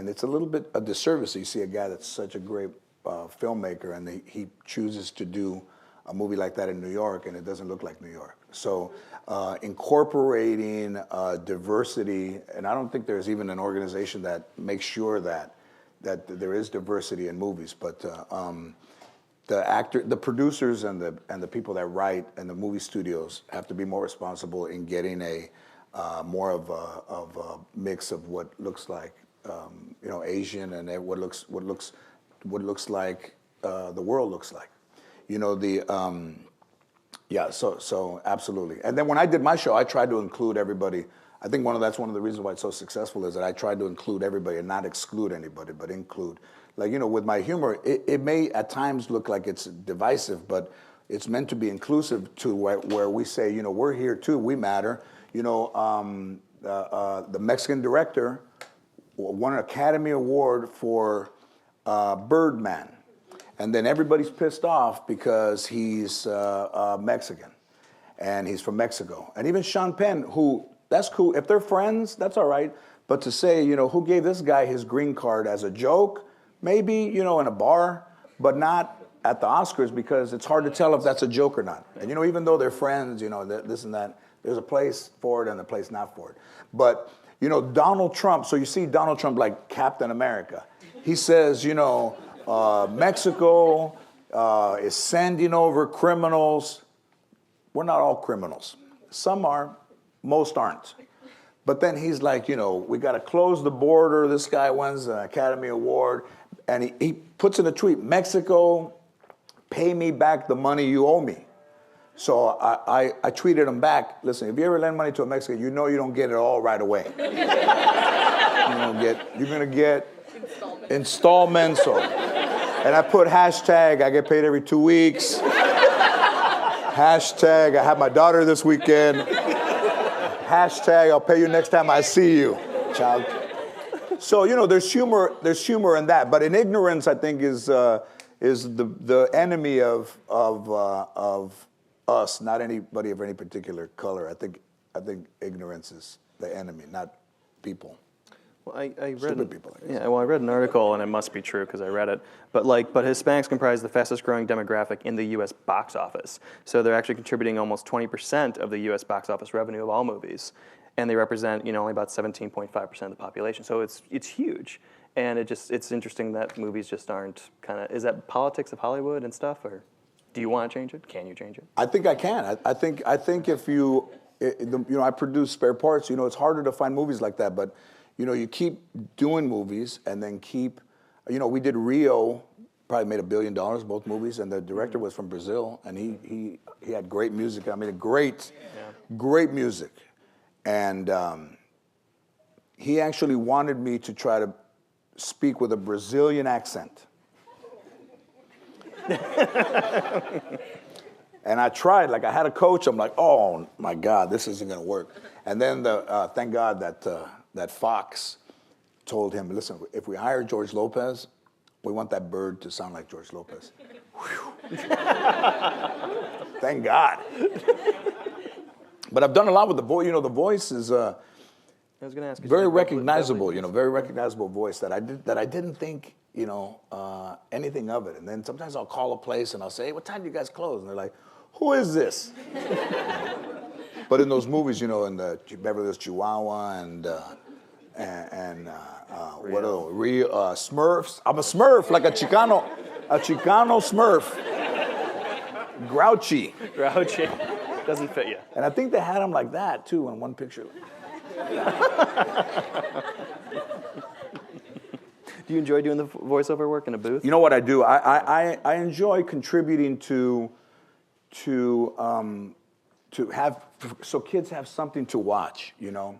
it's a little bit a disservice. You see a guy that's such a great filmmaker and he chooses to do a movie like that in New York and it doesn't look like New York. So incorporating diversity, and I don't think there's even an organization that makes sure that there is diversity in movies, but the producers and the people that write and the movie studios have to be more responsible in getting a more of a mix of what looks like Asian and what looks like the world looks like. So absolutely. And then when I did my show, I tried to include everybody. I think that's one of the reasons why it's so successful is that I tried to include everybody and not exclude anybody, but include. Like, with my humor, it may at times look like it's divisive, but it's meant to be inclusive to where we say, we're here too, we matter. The Mexican director won an Academy Award for Birdman. And then everybody's pissed off because he's Mexican and he's from Mexico. And even Sean Penn, that's cool. If they're friends, that's all right. But to say, who gave this guy his green card as a joke, maybe, in a bar, but not at the Oscars because it's hard to tell if that's a joke or not. And, even though they're friends, this and that, there's a place for it and a place not for it. But, Donald Trump, so you see Donald Trump like Captain America. He says, Mexico is sending over criminals. We're not all criminals. Some are, most aren't. But then he's like, we got to close the border. This guy wins an Academy Award. And he puts in a tweet, Mexico, pay me back the money you owe me. So I tweeted him back, listen, if you ever lend money to a Mexican, you don't get it all right away. You're going to get installments. And I put hashtag, I get paid every 2 weeks. Hashtag, I have my daughter this weekend. Hashtag, I'll pay you next time I see you, child. So, there's humor in that. But in ignorance, I think, is the enemy of us, not anybody of any particular color. I think ignorance is the enemy, not people. Well, I read people, I guess. I read an article, and it must be true because I read it. But Hispanics comprise the fastest growing demographic in the U.S. box office. So they're actually contributing almost 20% of the U.S. box office revenue of all movies, and they represent only about 17.5% of the population. So it's huge, and it's interesting that movies just aren't is that politics of Hollywood and stuff, or do you want to change it? Can you change it? I think I can. I think if I produce Spare Parts. It's harder to find movies like that, but. You keep doing movies and then we did Rio, probably made $1 billion, both movies, and the director was from Brazil, and he had great music. I mean, great music. And he actually wanted me to try to speak with a Brazilian accent. And I tried, I had a coach, I'm like, oh my God, this isn't gonna work. And then thank God that Fox told him, listen, if we hire George Lopez, we want that bird to sound like George Lopez. Thank God. But I've done a lot with the voice. The voice is I was going to ask you very recognizable. Very recognizable voice that I didn't think anything of it. And then sometimes I'll call a place and I'll say, hey, what time do you guys close? And they're like, who is this? But in those movies, in the Beverly Hills Chihuahua and what else? Smurfs. I'm a Smurf, like a Chicano Smurf. Grouchy. Doesn't fit you. And I think they had him like that too in one picture. Do Do you enjoy doing the voiceover work in a booth? You know what I do? I enjoy contributing to have, so kids have something to watch, you know,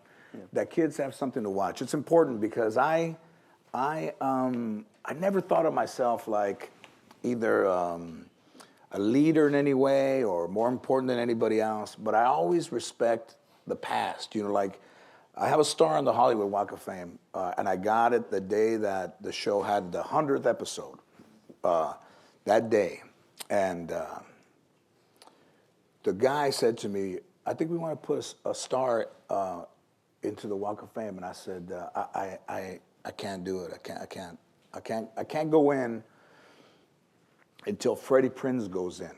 that kids have something to watch. It's important because I never thought of myself like either a leader in any way or more important than anybody else, but I always respect the past, you know, like I have a star on the Hollywood Walk of Fame, and I got it the day that the show had the 100th episode, that day, and the guy said to me, I think we want to put a star into the Walk of Fame. And I said, I can't do it. I can't go in until Freddie Prinze goes in.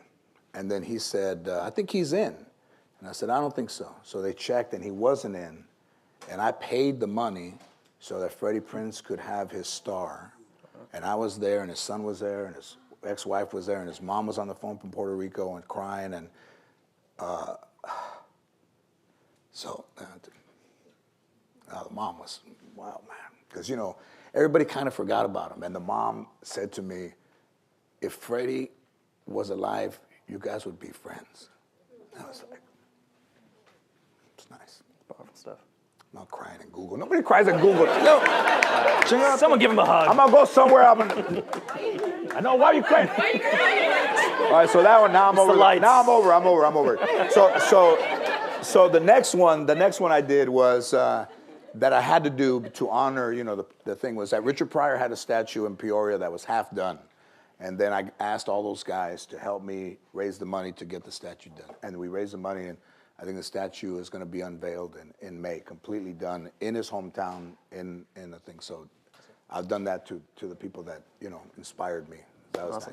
And then he said, I think he's in. And I said, I don't think so. So they checked and he wasn't in. And I paid the money so that Freddie Prinze could have his star. And I was there and his son was there and his ex-wife was there and his mom was on the phone from Puerto Rico and crying and the mom was, wow, man. Because, you know, everybody kind of forgot about him. And the mom said to me, if Freddie was alive, you guys would be friends. And I was like, it's nice. Powerful stuff. I'm not crying in Google. Nobody cries in Google. No. Someone give him a hug. I'm going to go somewhere. I know. Why are you crying? All right, so that one, now I'm over. Now I'm over. So the next one I did was that I had to do to honor, you know, the thing was that Richard Pryor had a statue in Peoria that was half done. And then I asked all those guys to help me raise the money to get the statue done. And we raised the money, and I think the statue is going to be unveiled in May, completely done in his hometown in the thing. So I've done that to the people that, you know, inspired me. That was Awesome.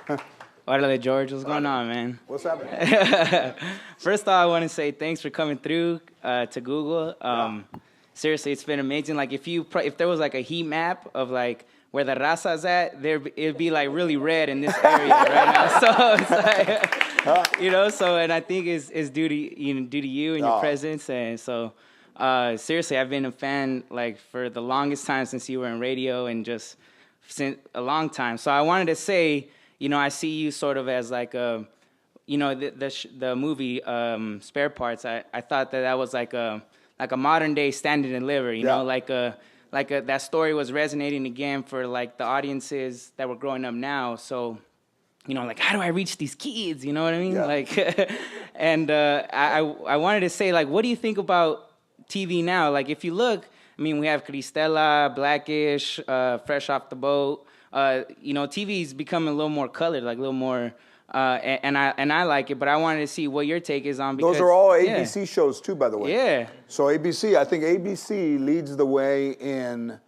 nice. Órale, George, what's going on, man? What's happening? First of all, I want to say thanks for coming through to Google. Seriously, it's been amazing. Like, if there was like a heat map of like where the raza's at, it'd be like really red in this area right now. So it's like, you know. So, and I think it's due to you and your presence. And so, seriously, I've been a fan like for the longest time since you were in radio and just since a long time. So I wanted to say, you know, I see you sort of as like a, you know, the movie Spare Parts. I thought that was like a modern day Stand and Deliver. You know, like that story was resonating again for like the audiences that were growing up now. So, you know, like, how do I reach these kids? You know what I mean? Yeah. Like, and I wanted to say, like, what do you think about TV now? Like, if you look, I mean, we have Cristela, Blackish, Fresh Off the Boat. You know, TV's becoming a little more colored, like a little more, and I like it. But I wanted to see what your take is on. Because, those are all ABC shows too, by the way. Yeah. So I think ABC leads the way in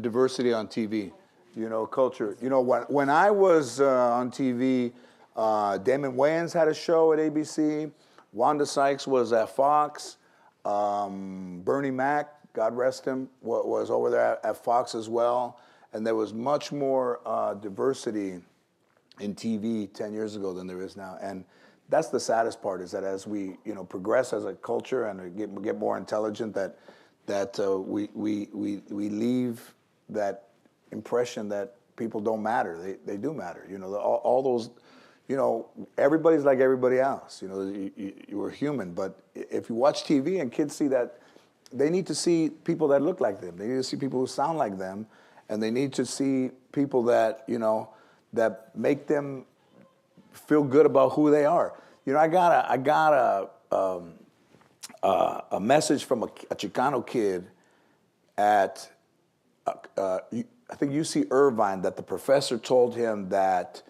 diversity on TV. You know, culture. You know, when I was on TV, Damon Wayans had a show at ABC. Wanda Sykes was at Fox. Bernie Mac, God rest him, was over there at Fox as well. And there was much more diversity in TV 10 years ago than there is now. And that's the saddest part, is that as we, you know, progress as a culture and get more intelligent, that we leave that impression that people don't matter. They do matter. You know, all those, you know, everybody's like everybody else. You know, you were human. But if you watch TV and kids see that, they need to see people that look like them. They need to see people who sound like them. And they need to see people that, you know, that make them feel good about who they are. You know, I got a message from a Chicano kid at, I think UC Irvine, that the professor told him that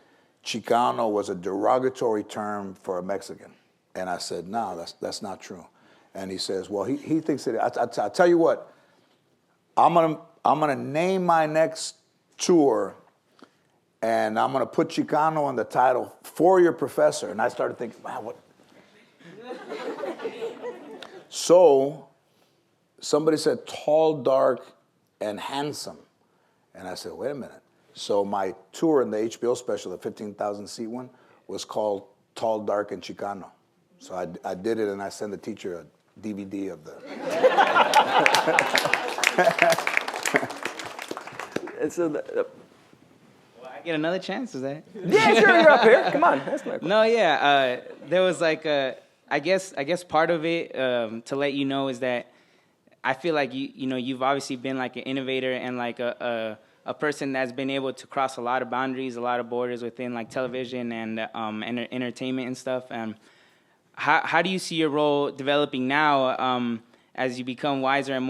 Chicano was a derogatory term for a Mexican. And I said, no, that's not true. And he says, well, he thinks it. I tell you what, I'm gonna name my next tour, and I'm gonna put Chicano on the title for your professor. And I started thinking, wow, what? So somebody said tall, dark, and handsome. And I said, wait a minute. So my tour in the HBO special, the 15,000 seat one, was called Tall, Dark, and Chicano. So I did it, and I sent the teacher DVD of the. And so, I get another chance, is that? yeah, sure, you're up here. Come on. That's my No, yeah. There was like I guess part of it to let you know is that I feel like you've obviously been like an innovator and like a person that's been able to cross a lot of boundaries, a lot of borders within like television and entertainment and stuff. How do you see your role developing now as you become wiser and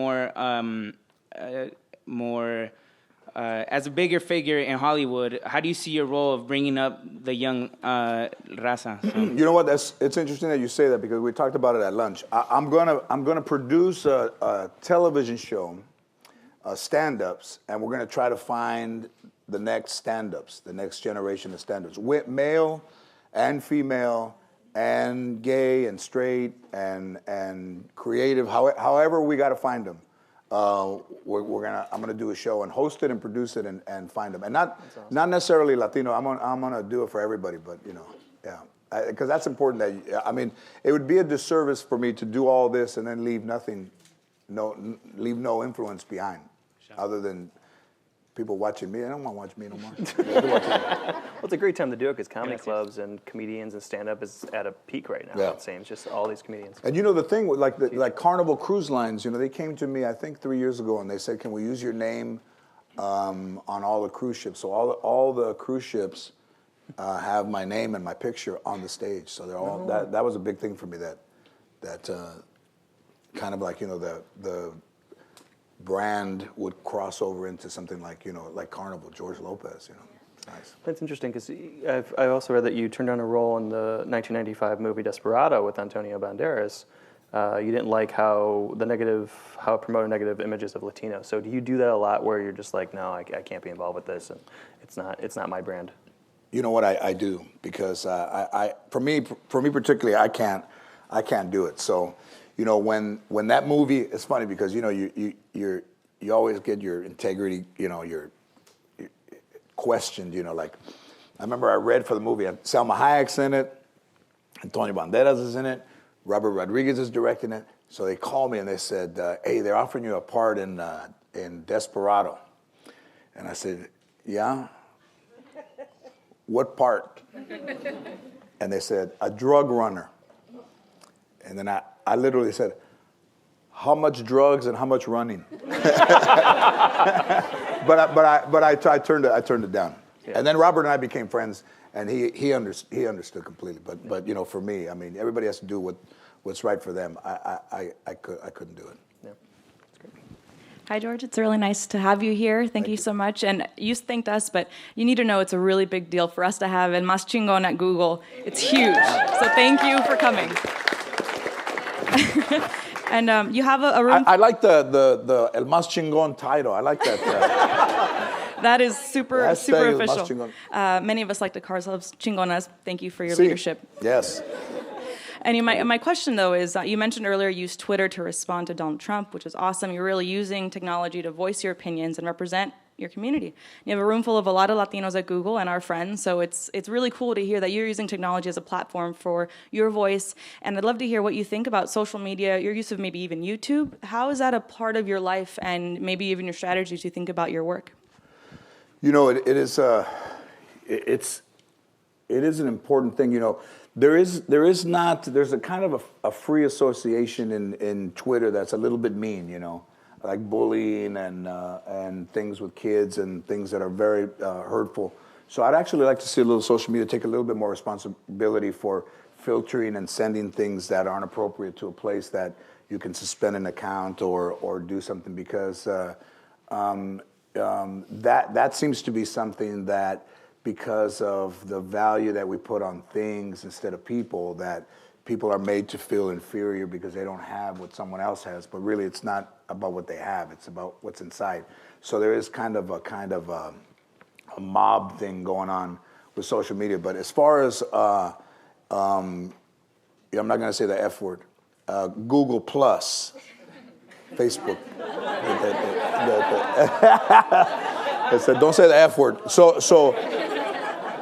more as a bigger figure in Hollywood? How do you see your role of bringing up the young raza? You know what? It's interesting that you say that because we talked about it at lunch. I'm gonna produce a television show, stand-ups, and we're gonna try to find the next stand-ups, the next generation of stand-ups, male and female, and gay and straight and creative. However, we got to find them. I'm gonna do a show and host it and produce it and find them, and not necessarily Latino. I'm gonna do it for everybody, but yeah, because that's important. That I mean, it would be a disservice for me to do all this and then leave leave no influence behind, other than people watching me. They don't want to watch me no more. Well, it's a great time to do it because comedy clubs and comedians and stand-up is at a peak right now. Yeah. It seems just all these comedians. And the thing with like Carnival Cruise Lines, they came to me I think 3 years ago and they said, "Can we use your name on all the cruise ships?" So all the cruise ships have my name and my picture on the stage. So they're all that was a big thing for me. That kind of like the brand would cross over into something like like Carnival, George Lopez. It's nice. That's interesting because I also read that you turned down a role in the 1995 movie Desperado with Antonio Banderas. You didn't like how it promoted negative images of Latinos. So do you do that a lot where you're just like, no, I can't be involved with this, and it's not my brand? You know what, I do, because for me particularly, I can't do it. So, when that movie, it's funny because you always get your integrity, your questioned. Like I remember I read for the movie, Salma Hayek's in it, Antonio Banderas is in it, Robert Rodriguez is directing it. So they called me and they said, "Hey, they're offering you a part in Desperado," and I said, "Yeah." "What part?" And they said, "A drug runner." And then I literally said, "How much drugs and how much running?" but I turned it down. Yeah. And then Robert and I became friends, and he understood completely. But for me, I mean, everybody has to do what's right for them. I couldn't do it. Yeah. Hi, George. It's really nice to have you here. Thank you so much. And you thanked us, but you need to know it's a really big deal for us to have El Más Chingón at Google. It's huge. So thank you for coming. And you have a room. I like the El Más Chingón title. I like that. That is super official. Many of us like to call ourselves chingonas. Thank you for your leadership. Yes. And my question, though, is you mentioned earlier you used Twitter to respond to Donald Trump, which is awesome. You're really using technology to voice your opinions and represent your community. You have a room full of a lot of Latinos at Google and our friends, so it's really cool to hear that you're using technology as a platform for your voice. And I'd love to hear what you think about social media, your use of maybe even YouTube. How is that a part of your life and maybe even your strategy to think about your work? It is an important thing. There's a kind of a free association in Twitter that's a little bit mean, like bullying and things with kids and things that are very hurtful. So I'd actually like to see a little social media take a little bit more responsibility for filtering and sending things that aren't appropriate to a place that you can suspend an account or do something, because that seems to be something that, because of the value that we put on things instead of people, that people are made to feel inferior because they don't have what someone else has. But really, it's not about what they have; it's about what's inside. So there is kind of a mob thing going on with social media. But as far as I'm not going to say the F word, Google Plus, Facebook. I said, don't say the F word.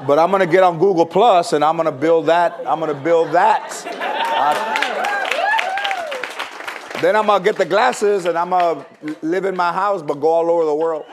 But I'm gonna get on Google Plus and I'm gonna build that. Then I'm gonna get the glasses and I'm gonna live in my house, but go all over the world.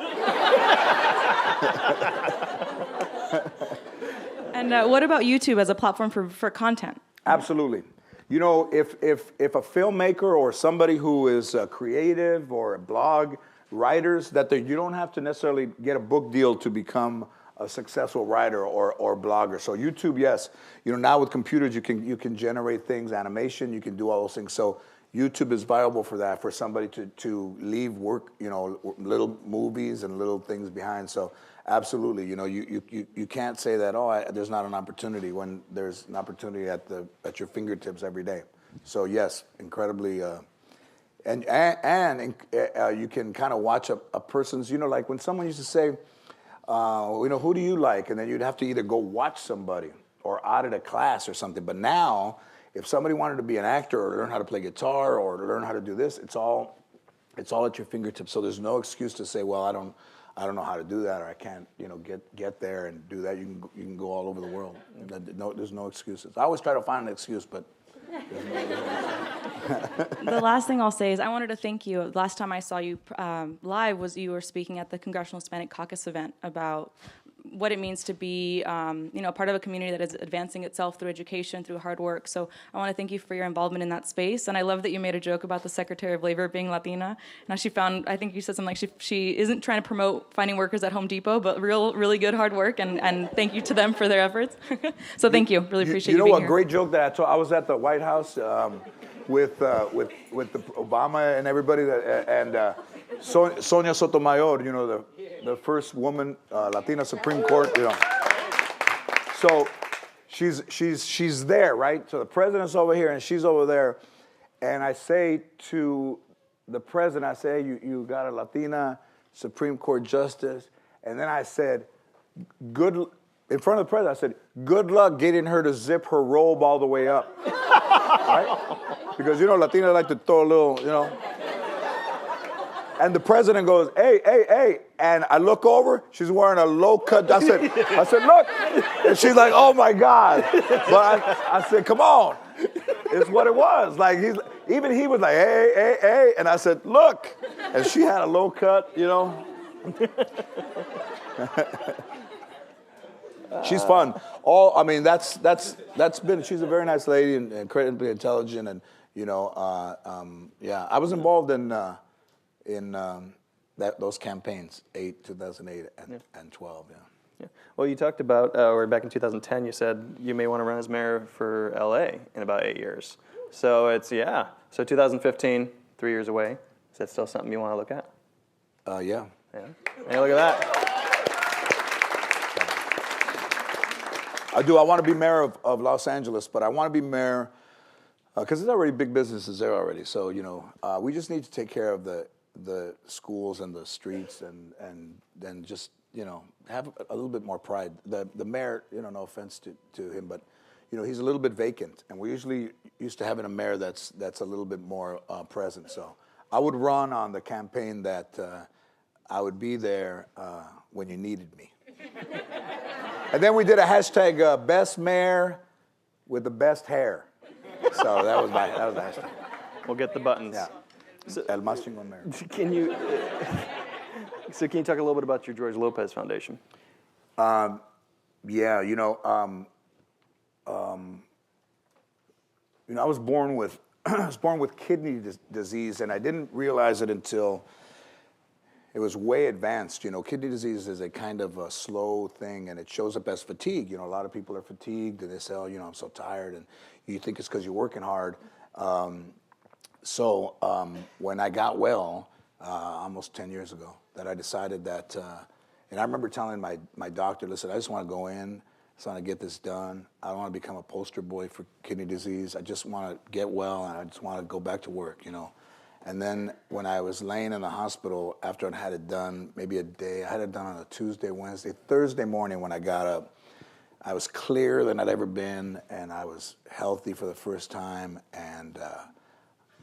And what about YouTube as a platform for content? Absolutely. You know, if a filmmaker or somebody who is creative or a blog writers, you don't have to necessarily get a book deal to become a successful writer or blogger. So YouTube, yes. You know, now with computers, you can generate things, animation, you can do all those things. So YouTube is viable for that, for somebody to leave work, you know, little movies and little things behind. So absolutely, you know, you can't say that, there's not an opportunity when there's an opportunity at your fingertips every day. So yes, incredibly, and you can kind of watch a person's, you know, like when someone used to say, you know, who do you like? And then you'd have to either go watch somebody or audit a class or something. But now, if somebody wanted to be an actor or learn how to play guitar or learn how to do this, it's all at your fingertips. So there's no excuse to say, well, I don't know how to do that, or I can't, you know, get there and do that. You can go all over the world. No, there's no excuses. I always try to find an excuse, but there's no excuse. The last thing I'll say is I wanted to thank you. Last time I saw you live was you were speaking at the Congressional Hispanic Caucus event about what it means to be, you know, part of a community that is advancing itself through education, through hard work. So I want to thank you for your involvement in that space. And I love that you made a joke about the Secretary of Labor being Latina. And actually I think you said something like she isn't trying to promote finding workers at Home Depot, but really good hard work. And thank you to them for their efforts. So thank you. Really appreciate you being here. You know, a great joke that I told. I was at the White House with the Obama and everybody, Sonia Sotomayor, you know, the first woman Latina Supreme Court, you know. So she's there, right? So the president's over here and she's over there, and I say to the president, I say, you got a Latina Supreme Court justice, and then I said, in front of the president, I said, good luck getting her to zip her robe all the way up, right? Because, you know, Latinas like to throw a little, you know. And the president goes, hey. And I look over, she's wearing a low cut. I said, look. And she's like, oh my God. But I said, come on. It's what it was. Like, even he was like, hey. And I said, look. And she had a low cut, you know. She's fun. She's a very nice lady and incredibly intelligent, and, you know, yeah. I was involved in those campaigns, 2008 and 12, yeah. Well, you talked about, or back in 2010, you said you may want to run as mayor for LA in about 8 years. So So 2015, 3 years away. Is that still something you want to look at? Yeah. Hey, look at that. I do. I want to be mayor of Los Angeles, but I want to be mayor because there's already big businesses there already. So, you know, we just need to take care of the schools and the streets and then just, you know, have a little bit more pride. The mayor, you know, no offense to him, but, you know, he's a little bit vacant, and we're usually used to having a mayor that's a little bit more present. So I would run on the campaign that I would be there when you needed me. And then we did a hashtag best mayor with the best hair. So that was the hashtag. We'll get the buttons. Yeah. El más chingón mayor. Can you talk a little bit about your George Lopez Foundation? Yeah, you know, I was born with kidney disease, and I didn't realize it until it was way advanced. You know, kidney disease is a kind of a slow thing, and it shows up as fatigue. You know, a lot of people are fatigued, and they say, oh, you know, I'm so tired, and you think it's because you're working hard. So when I got well, almost 10 years ago, that I decided that, and I remember telling my doctor, listen, I just want to go in, I just want to get this done. I don't want to become a poster boy for kidney disease. I just want to get well, and I just want to go back to work, you know. And then when I was laying in the hospital, after I'd had it done, maybe a day, I had it done on a Tuesday, Wednesday, Thursday morning when I got up, I was clearer than I'd ever been, and I was healthy for the first time, and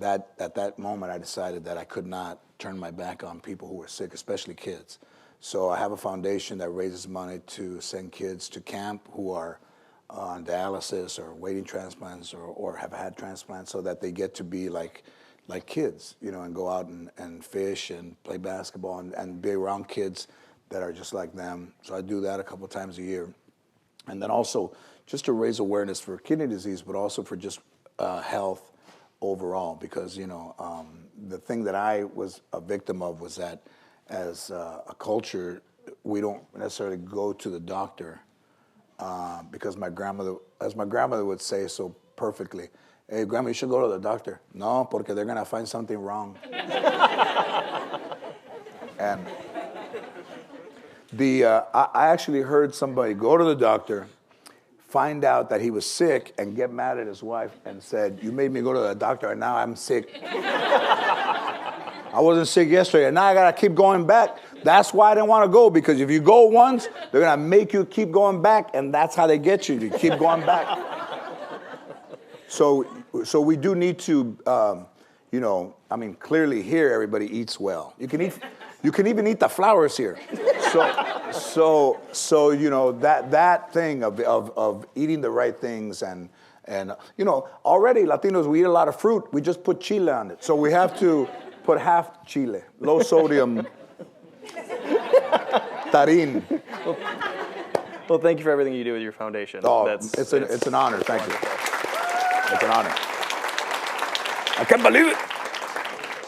at that moment, I decided that I could not turn my back on people who were sick, especially kids. So I have a foundation that raises money to send kids to camp who are on dialysis or waiting transplants or have had transplants, so that they get to be like like kids, you know, and go out and fish and play basketball and be around kids that are just like them. So I do that a couple times a year. And then also just to raise awareness for kidney disease, but also for just health overall, because, you know, the thing that I was a victim of was that as a culture, we don't necessarily go to the doctor because my grandmother, as my grandmother would say so perfectly, hey, grandma, you should go to the doctor. No, porque they're going to find something wrong. And I actually heard somebody go to the doctor, find out that he was sick, and get mad at his wife and said, you made me go to the doctor, and now I'm sick. I wasn't sick yesterday, and now I got to keep going back. That's why I didn't want to go, because if you go once, they're going to make you keep going back, and that's how they get you. You keep going back. So we do need to, you know, I mean, clearly here everybody eats well. You can even eat the flowers here. So you know, that thing of eating the right things and you know, already Latinos, we eat a lot of fruit. We just put chile on it. So we have to put half chile, low sodium, tarin. Well, thank you for everything you do with your foundation. Oh, it's an honor. Thank you. It's an honor. I can't believe it.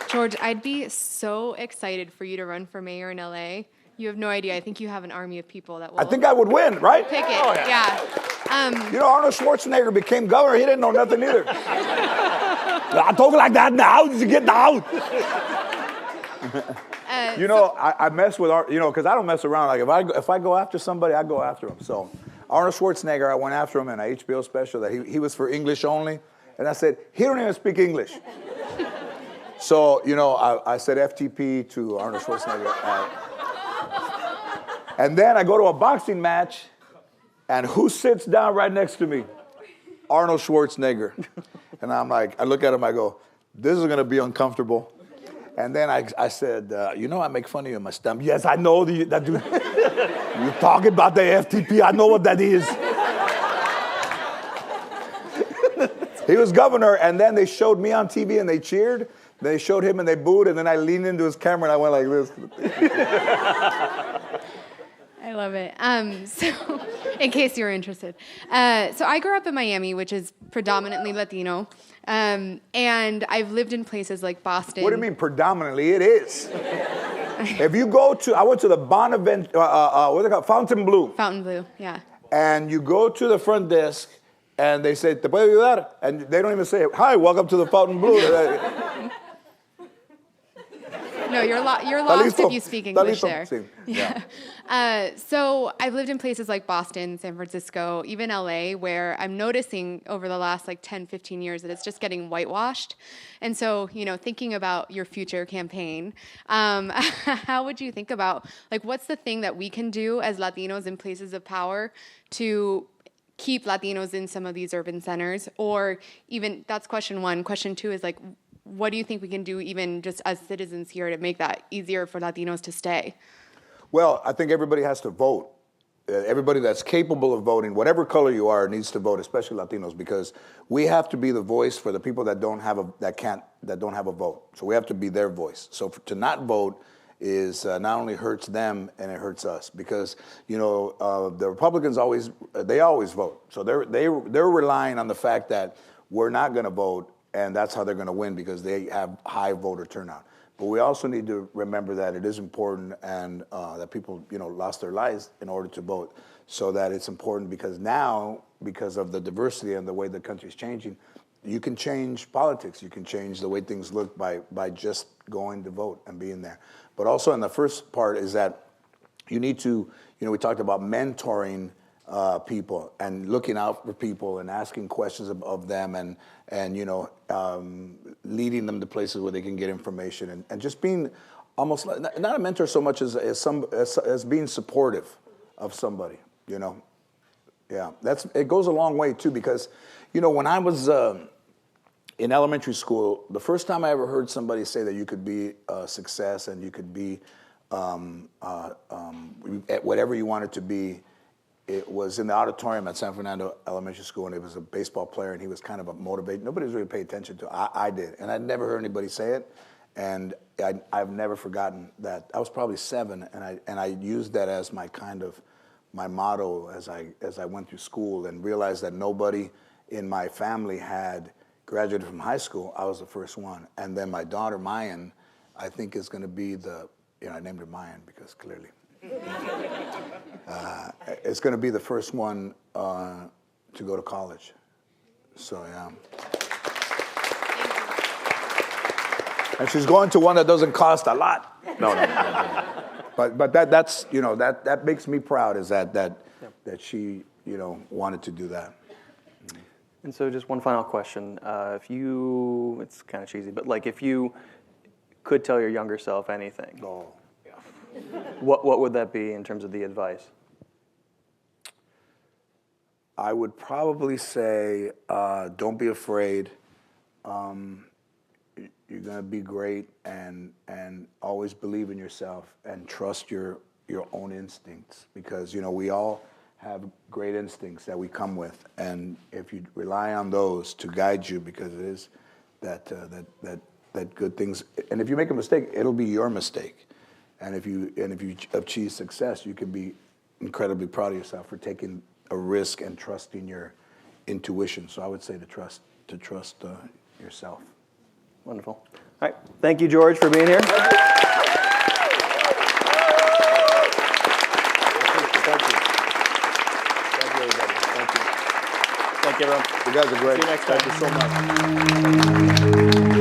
George, I'd be so excited for you to run for mayor in LA. You have no idea. I think you have an army of people that will. I think I would win, right? Pick it. Oh, yeah. You know, Arnold Schwarzenegger became governor. He didn't know nothing either. I talk like that now. You get down. You know, I mess with you know, because I don't mess around. Like if I go after somebody, I go after them. So Arnold Schwarzenegger, I went after him in an HBO special that he was for English only, and I said he don't even speak English. So you know, I said FTP to Arnold Schwarzenegger, and then I go to a boxing match, and who sits down right next to me? Arnold Schwarzenegger, and I'm like, I look at him, I go, this is gonna be uncomfortable. And then I said, you know, I make fun of you in my stomach. Yes, I know that. You're talking about the FTP. I know what that is. He was governor, and then they showed me on TV, and they cheered. They showed him, and they booed, and then I leaned into his camera, and I went like this. I love it. So, in case you're interested. So I grew up in Miami, which is predominantly Latino. And I've lived in places like Boston. What do you mean predominantly? It is. If you go to, I went to the Bonaventure, what's it called? Fontainebleau. Fontainebleau, yeah. And you go to the front desk, and they say, ¿Te puedo ayudar? And they don't even say, hi, welcome to the Fontainebleau. No, you're lost if you speak English there. Yeah. So I've lived in places like Boston, San Francisco, even LA, where I'm noticing over the last like 10, 15 years that it's just getting whitewashed. And so, you know, thinking about your future campaign, how would you think about, like, what's the thing that we can do as Latinos in places of power to keep Latinos in some of these urban centers? Or even, that's question one. Question two is like, what do you think we can do even just as citizens here to make that easier for Latinos to stay? Well, I think everybody has to vote. Everybody that's capable of voting, whatever color you are, needs to vote, especially Latinos, because we have to be the voice for the people that don't have a vote. So we have to be their voice. So to not vote is not only hurts them, and it hurts us, because you know the Republicans always vote. So they're relying on the fact that we're not going to vote. And that's how they're going to win, because they have high voter turnout. But we also need to remember that it is important, and that people, you know, lost their lives in order to vote. So that it's important because now, because of the diversity and the way the country's changing, you can change politics. You can change the way things look by just going to vote and being there. But also, in the first part is that you need to, you know, we talked about mentoring people and looking out for people and asking questions of them and you know, leading them to places where they can get information and just being almost not a mentor so much as being supportive of somebody, you know. Yeah, it goes a long way too, because you know, when I was in elementary school, the first time I ever heard somebody say that you could be a success and you could be at whatever you wanted to be it was in the auditorium at San Fernando Elementary School, and it was a baseball player, and he was kind of a motivated. Nobody was really paying attention to it. I did, and I'd never heard anybody say it, and I've never forgotten that. I was probably 7, and I used that as my kind of my motto as I went through school, and realized that nobody in my family had graduated from high school. I was the first one, and then my daughter Mayan, I think, is going to be I named her Mayan because clearly. It's going to be the first one to go to college. So, yeah. And she's going to one that doesn't cost a lot. No. But that's, that makes me proud, is that she, wanted to do that. And so just one final question. It's kind of cheesy, but like if you could tell your younger self anything, what would that be in terms of the advice? I would probably say, don't be afraid. You're gonna be great, and always believe in yourself and trust your own instincts, because we all have great instincts that we come with, and if you rely on those to guide you, because it is that good things. And if you make a mistake, it'll be your mistake. And if you achieve success, you can be incredibly proud of yourself for taking a risk and trusting your intuition. So I would say to trust yourself. Wonderful. All right. Thank you, George, for being here. Thank you. Thank you, everybody. Thank you. Thank you, everyone. You guys are great. See you next time. Thank you so much.